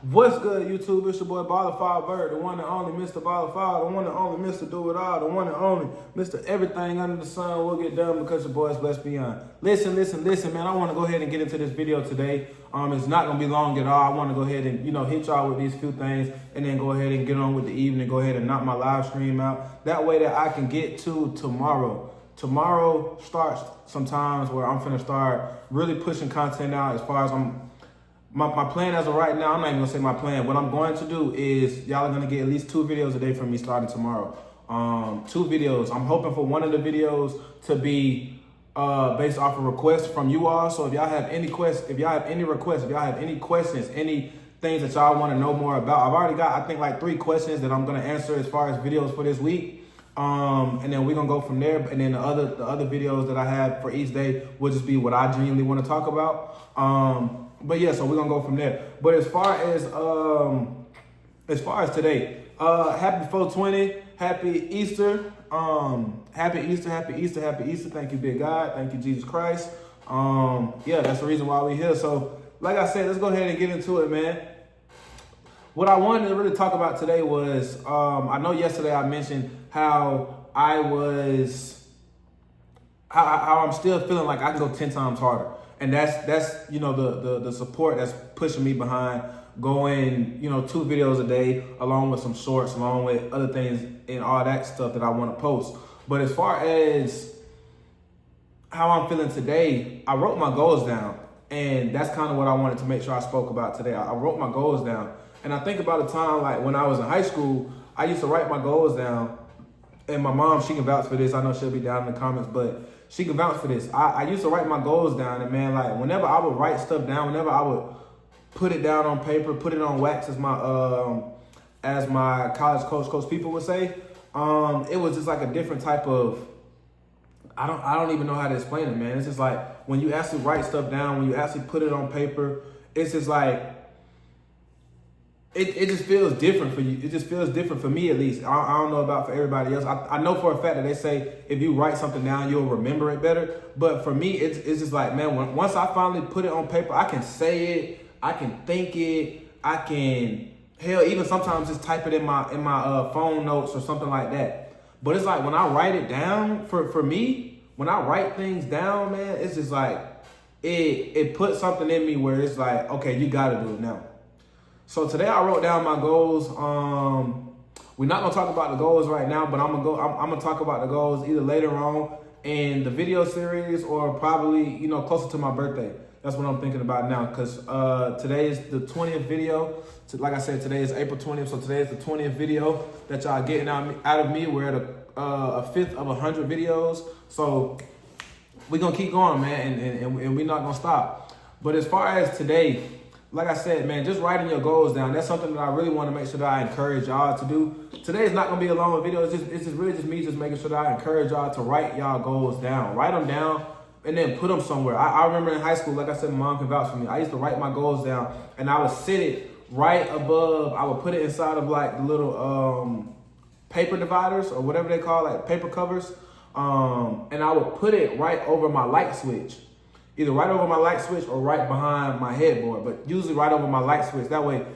What's good, YouTube? It's your boy BallOrFallBird, the one and only Mr. BallOrFall, the one and only Mr. Do It All, the one and only Mr. Everything Under the Sun will get done because your boy is blessed beyond. Listen, man. I want to go ahead and get into this video today. It's not gonna be long at all. I want to go ahead and hit y'all with these few things, and then go ahead and get on with the evening. Go ahead and knock my live stream out. That way that I can get to tomorrow. Tomorrow starts sometimes where I'm finna start really pushing content out as far as My plan as of right now, I'm not even gonna say my plan. What I'm going to do is y'all are gonna get at least 2 videos a day from me starting tomorrow. 2 videos. I'm hoping for one of the videos to be based off of requests from you all. So if y'all have any questions, if y'all have any questions, any things that y'all want to know more about, I've already got I think like 3 questions that I'm gonna answer as far as videos for this week. And then we're gonna go from there. And then the other videos that I have for each day will just be what I genuinely want to talk about. But yeah, so we're gonna go from there. But as far as today, happy 420, happy Easter, happy Easter. Thank you, big God. Thank you, Jesus Christ. Yeah, that's the reason why we're here. So, like I said, let's go ahead and get into it, man. What I wanted to really talk about today was, I know yesterday I mentioned how I'm still feeling like I can go 10 times harder. And that's the support that's pushing me behind going 2 videos a day, along with some shorts, along with other things and all that stuff that I want to post. But as far as how I'm feeling today, I wrote my goals down, and that's kind of what I wanted to make sure I spoke about today. I wrote my goals down, and I think about a time like when I was in high school, I used to write my goals down, and my mom, she can vouch for this. I know she'll be down in the comments, but she can vouch for this. I used to write my goals down, and man, like whenever I would write stuff down, whenever I would put it down on paper, put it on wax, as my college coach people would say, it was just like a different type of, I don't even know how to explain it, man. It's just like when you actually write stuff down, when you actually put it on paper, it's just like it just feels different for you. It just feels different for me, at least. I don't know about for everybody else. I know for a fact that they say if you write something down, you'll remember it better. But for me, it's just like, man, once I finally put it on paper, I can say it, I can think it, I can, hell, even sometimes just type it in my phone notes or something like that. But it's like when I write it down, for me, when I write things down, man, it's just like it puts something in me where it's like, okay, you got to do it now. So today I wrote down my goals. We're not gonna talk about the goals right now, but I'm gonna talk about the goals either later on in the video series or probably closer to my birthday. That's what I'm thinking about now, because today is the 20th video. Like I said, today is April 20th, so today is the 20th video that y'all getting out of me. We're at a fifth of 100 videos, so we're gonna keep going, man, and we're not gonna stop. But as far as today, like I said, man, just writing your goals down, that's something that I really want to make sure that I encourage y'all to do. Today is not going to be a long video. It's just really just me just making sure that I encourage y'all to write y'all goals down. Write them down and then put them somewhere. I remember in high school, like I said, my mom can vouch for me. I used to write my goals down, and I would sit it right above. I would put it inside of like the little paper dividers or whatever they call, like paper covers. And I would put it right over my light switch. Either right over my light switch or right behind my headboard, but usually right over my light switch. That way,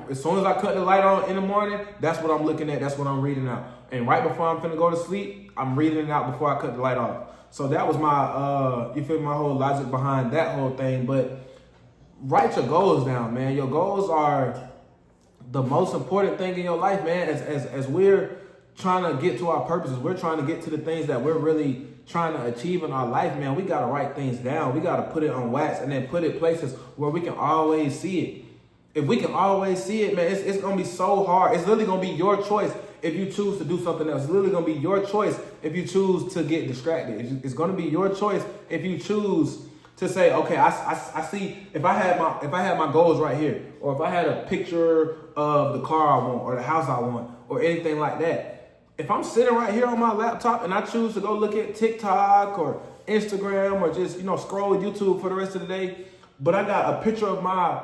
as soon as I cut the light on in the morning, that's what I'm looking at, that's what I'm reading out. And right before I'm finna go to sleep, I'm reading it out before I cut the light off. So that was my, you feel my whole logic behind that whole thing. But write your goals down, man. Your goals are the most important thing in your life, man. As we're trying to get to our purposes, we're trying to get to the things that we're really trying to achieve in our life, man. We got to write things down. We got to put it on wax and then put it places where we can always see it. If we can always see it, man, it's going to be so hard. It's literally going to be your choice if you choose to do something else. It's literally going to be your choice if you choose to get distracted. It's going to be your choice if you choose to say, okay, I see, if I had my goals right here, or if I had a picture of the car I want or the house I want or anything like that, if I'm sitting right here on my laptop and I choose to go look at TikTok or Instagram or just, scroll YouTube for the rest of the day, but I got a picture of my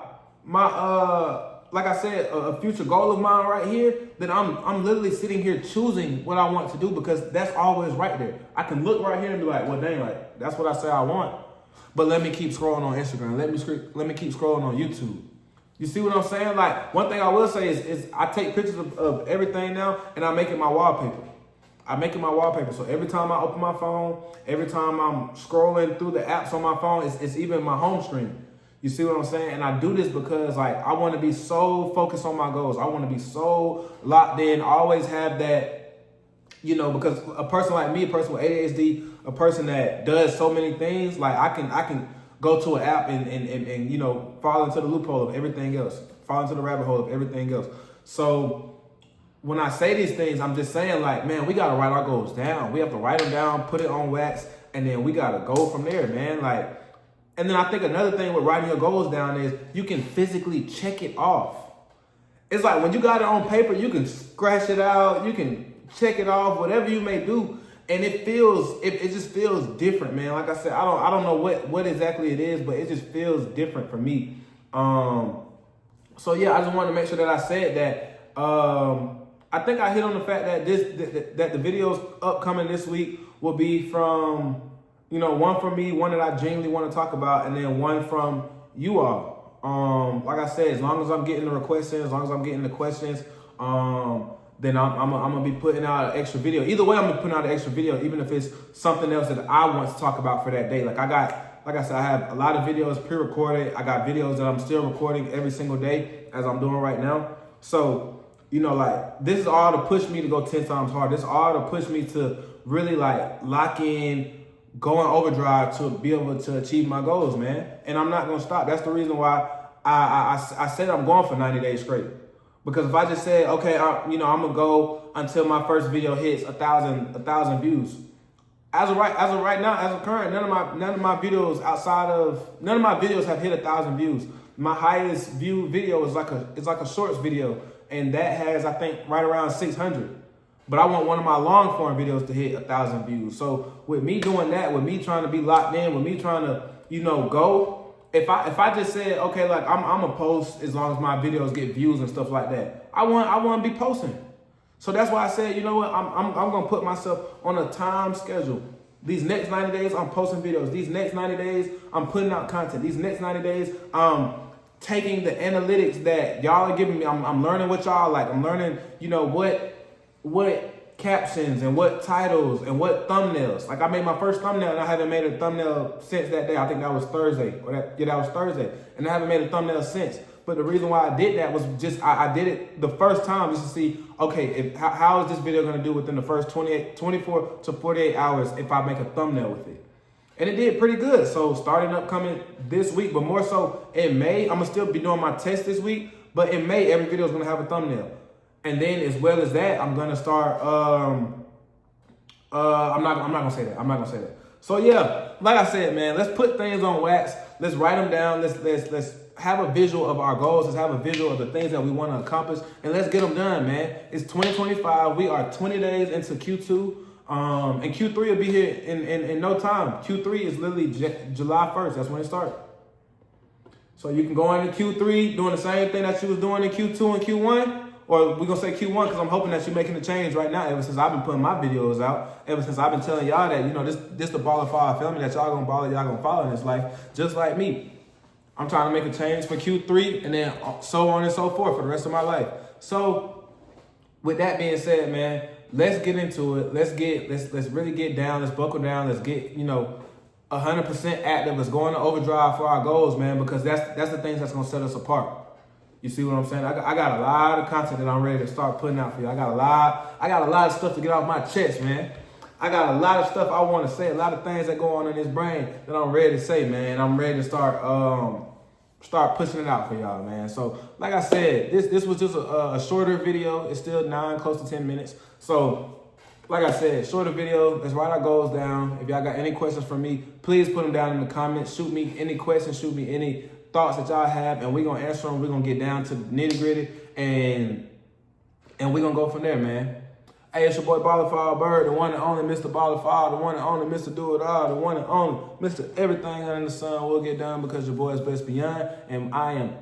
like I said, a future goal of mine right here, then I'm literally sitting here choosing what I want to do, because that's always right there. I can look right here and be like, well, dang, like that's what I say I want. But let me keep scrolling on Instagram. Let me keep scrolling on YouTube. You see what I'm saying? Like, one thing I will say is I take pictures of everything now, and I make it my wallpaper. I make it my wallpaper. So every time I open my phone, every time I'm scrolling through the apps on my phone, it's even my home screen. You see what I'm saying? And I do this because, like, I want to be so focused on my goals. I want to be so locked in, always have that, you know, because a person like me, a person with ADHD, a person that does so many things, like, I can go to an app and you know, fall into the loophole of everything else, fall into the rabbit hole of everything else. So when I say these things, I'm just saying, like, man, we got to write our goals down. We have to write them down, put it on wax, and then we got to go from there, man. Like, and then I think another thing with writing your goals down is you can physically check it off. It's like when you got it on paper, you can scratch it out, you can check it off, whatever you may do. And it just feels different, man. Like I said, I don't know what exactly it is, but it just feels different for me. So yeah, I just wanted to make sure that I said that. I think I hit on the fact that that the videos upcoming this week will be from, you know, one from me, one that I genuinely want to talk about, and then one from you all. Like I said, as long as I'm getting the requests in, as long as I'm getting the questions, then I'm gonna be putting out an extra video. Either way, I'm gonna put out an extra video, even if it's something else that I want to talk about for that day. Like I said, I have a lot of videos pre-recorded. I got videos that I'm still recording every single day as I'm doing right now. So, you know, like, this is all to push me to go 10 times harder. This is all to push me to really, like, lock in, go in overdrive to be able to achieve my goals, man. And I'm not gonna stop. That's the reason why I said I'm going for 90 days straight. Because if I just said, okay, you know, I'm gonna go until my first video hits 1,000 views. As of right now, as of current, none of my videos have hit 1,000 views. My highest viewed video is like a shorts video, and that has, I think, right around 600. But I want one of my long form videos to hit 1,000 views. So with me doing that, with me trying to be locked in, with me trying to, you know, go. If I just said, okay, like, I'm gonna post as long as my videos get views and stuff like that, I want to be posting. So that's why I said, you know what, I'm gonna put myself on a time schedule. These next 90 days, I'm posting videos. These next 90 days, I'm putting out content. These next 90 days, I'm taking the analytics that y'all are giving me. I'm learning what y'all like. I'm learning, you know, what captions and what titles and what thumbnails. Like, I made my first thumbnail and I haven't made a thumbnail since that day. I think that was Thursday. That was Thursday. And I haven't made a thumbnail since. But the reason why I did that was just, I did it the first time just to see, okay, how is this video going to do within the first 24 to 48 hours if I make a thumbnail with it. And it did pretty good. So starting upcoming this week, but more so in May, I'm going to still be doing my test this week. But in May, every video is going to have a thumbnail. And then, as well as that, I'm gonna start. I'm not gonna say that. I'm not gonna say that. So yeah, like I said, man, let's put things on wax. Let's write them down. Let's have a visual of our goals. Let's have a visual of the things that we want to accomplish, and let's get them done, man. It's 2025. We are 20 days into Q2. And Q3 will be here in no time. Q3 is literally July 1st. That's when it starts. So you can go into Q3 doing the same thing that you was doing in Q2 and Q1. Or we're going to say Q1 because I'm hoping that you're making the change right now ever since I've been putting my videos out. Ever since I've been telling y'all that, you know, this the BallOrFall family that y'all going to ball, y'all going to follow in this life. Just like me. I'm trying to make a change for Q3 and then so on and so forth for the rest of my life. So with that being said, man, let's get into it. Let's really get down. Let's buckle down. Let's get, you know, 100% active. Let's go into overdrive for our goals, man, because that's the things that's going to set us apart. You see what I'm saying? I got a lot of content that I'm ready to start putting out for you. I got a lot of stuff to get off my chest, man. I got a lot of stuff I want to say, a lot of things that go on in this brain that I'm ready to say, man. I'm ready to start pushing it out for y'all, man. So, like I said, this was just a shorter video. It's still close to 10 minutes. So, like I said, shorter video. Let's write our goals down. If y'all got any questions for me, please put them down in the comments. Shoot me any questions. Shoot me any thoughts that y'all have, and we're gonna answer them. We're gonna get down to the nitty-gritty, and we're gonna go from there, man. Hey, it's your boy BallOrFallBird, the one and only Mr. BallOrFall, the one and only Mr. Do It All, the one and only Mr. Everything Under the Sun will get done because your boy is best beyond, and I am